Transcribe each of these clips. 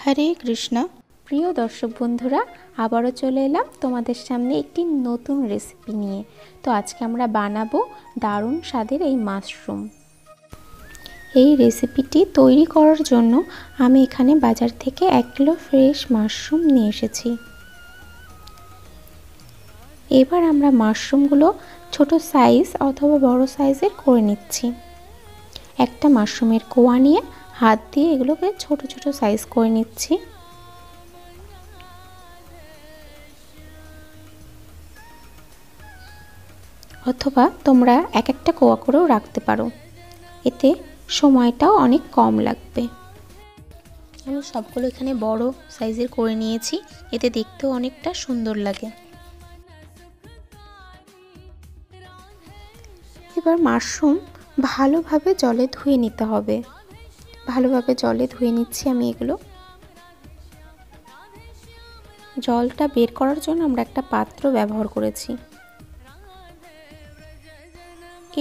হরে কৃষ্ণ। প্রিয় দর্শক বন্ধুরা, আবারও চলে এলাম তোমাদের সামনে একটি নতুন রেসিপি নিয়ে। তো আজকে আমরা বানাবো দারুণ স্বাদের এই মাশরুম। এই রেসিপিটি তৈরি করার জন্য আমি এখানে বাজার থেকে 1 কিলো ফ্রেশ মাশরুম নিয়ে এসেছি। এবার আমরা মাশরুমগুলো ছোট সাইজ অথবা বড় সাইজের করে নিচ্ছি। একটা মাশরুমের কোয়া নিয়ে হাত দিয়ে এগুলোকে ছোট ছোট সাইজ করে নিচ্ছি। অথবা তোমরা এক একটা কোয়া করেও রাখতে পারো, এতে সময়টাও অনেক কম লাগবে। আমি সবগুলো এখানে বড় সাইজের করে নিয়েছি, এতে দেখতেও অনেকটা সুন্দর লাগে। এবার মাশরুম ভালোভাবে জলে ধুয়ে নিতে হবে। ভালোভাবে জলে ধুয়ে নিচ্ছি আমি এগুলো। জলটা বের করার জন্য আমরা একটা পাত্র ব্যবহার করেছি।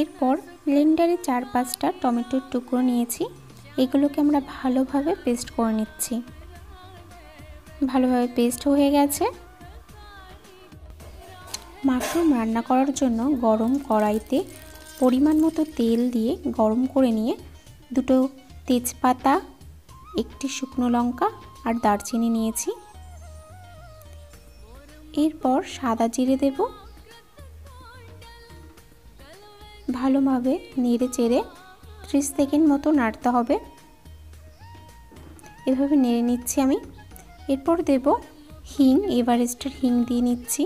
এরপর ব্লেন্ডারে 4-5টা টমেটোর টুকরো নিয়েছি, এগুলোকে আমরা ভালোভাবে পেস্ট করে নিচ্ছি। ভালোভাবে পেস্ট হয়ে গেছে। মাশরুম রান্না করার জন্য গরম কড়াইতে পরিমাণ মতো তেল দিয়ে গরম করে নিয়ে 2টো তেজপাতা, 1টি শুকনো লঙ্কা আর দারচিনি নিয়েছি। এরপর সাদা জিরে দেব। ভালোভাবে নেড়ে চেড়ে 30 সেকেন্ড মতো নাড়তে হবে। এভাবে নেড়ে নিচ্ছি আমি। এরপর দেব হিং, এভারেস্টের হিং দিয়ে নিচ্ছি।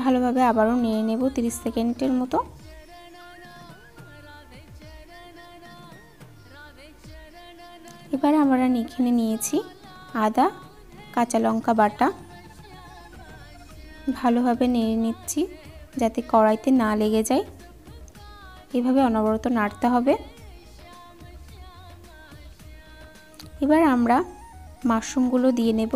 ভালোভাবে আবারও নেড়ে নেব 30 সেকেন্ডের মতো। এবার আমরা এখানে নিয়েছি আদা, কাঁচা লঙ্কা বাটা। ভালোভাবে নেড়ে নিচ্ছি যাতে কড়াইতে না লেগে যায়। এভাবে অনবরত নাড়তে হবে। এবার আমরা মাশরুমগুলো দিয়ে নেব।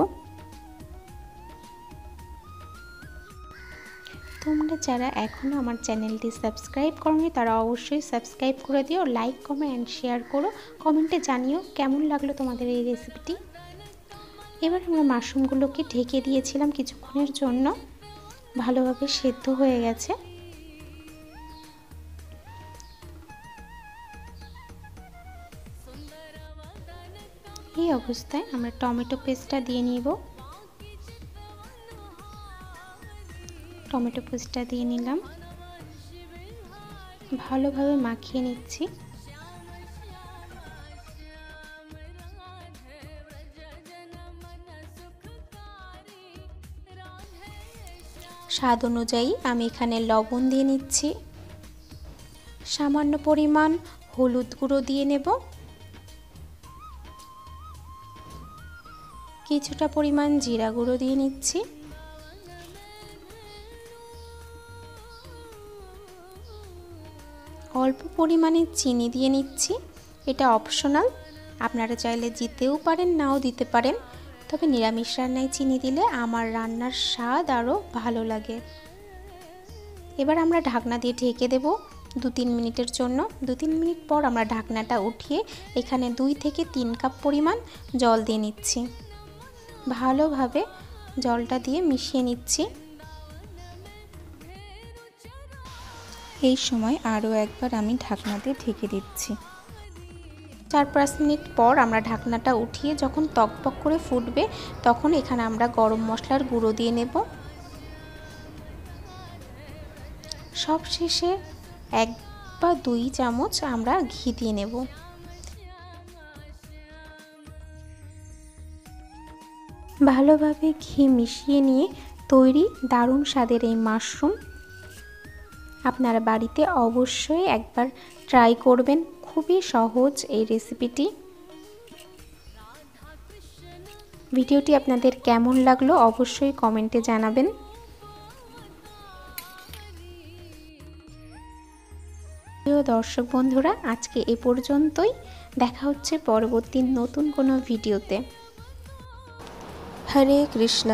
তোমরা যারা এখনও আমার চ্যানেলটি সাবস্ক্রাইব করোনি তারা অবশ্যই সাবস্ক্রাইব করে দিও, লাইক কমেন্ট অ্যান্ড শেয়ার করো। কমেন্টে জানিও কেমন লাগলো তোমাদের এই রেসিপিটি। এবার আমরা মাশরুমগুলোকে ঢেকে দিয়েছিলাম কিছুক্ষণের জন্য, ভালোভাবে সেদ্ধ হয়ে গেছে। এই অবস্থায় আমরা টমেটো পেস্টটা দিয়ে নিব। টমেটো পেস্টটা দিয়ে নিলাম, ভালোভাবে মাখিয়ে নিচ্ছি। স্বাদ অনুযায়ী আমি এখানে লবণ দিয়ে নিচ্ছি। সামান্য পরিমাণ হলুদ গুঁড়ো দিয়ে নেব। কিছুটা পরিমাণ জিরা গুঁড়ো দিয়ে নিচ্ছি। অল্প পরিমাণে চিনি দিয়ে নিচ্ছি, এটা অপশনাল, আপনারা চাইলে দিতেও পারেন নাও দিতে পারেন, তবে নিরামিষ রান্নায় চিনি দিলে আমার রান্নার স্বাদ আরও ভালো লাগে। এবার আমরা ঢাকনা দিয়ে ঢেকে দেব 2-3 মিনিটের জন্য। 2-3 মিনিট পর আমরা ঢাকনাটা উঠিয়ে এখানে 2 থেকে 3 কাপ পরিমাণ জল দিয়ে নিচ্ছি। ভালোভাবে জলটা দিয়ে মিশিয়ে নিচ্ছি। এই সময় আরও একবার আমি ঢাকনা দিয়ে ঢেকে দিচ্ছি। 4-5 মিনিট পর আমরা ঢাকনাটা উঠিয়ে যখন টকবক করে ফুটবে তখন এখানে আমরা গরম মশলার গুঁড়ো দিয়ে নেব। সবশেষে 1 বা 2 চামচ আমরা ঘি দিয়ে নেব। ভালোভাবে ঘি মিশিয়ে নিয়ে তৈরি দারুণ স্বাদের এই মাশরুম। আপনারা বাড়িতে অবশ্যই একবার ট্রাই করবেন, খুবই সহজ এই রেসিপিটি। ভিডিওটি আপনাদের কেমন লাগলো অবশ্যই কমেন্টে জানাবেন। প্রিয় দর্শক বন্ধুরা, আজকে এ পর্যন্তই। দেখা হচ্ছে পরবর্তী নতুন কোনো ভিডিওতে। হরে কৃষ্ণ।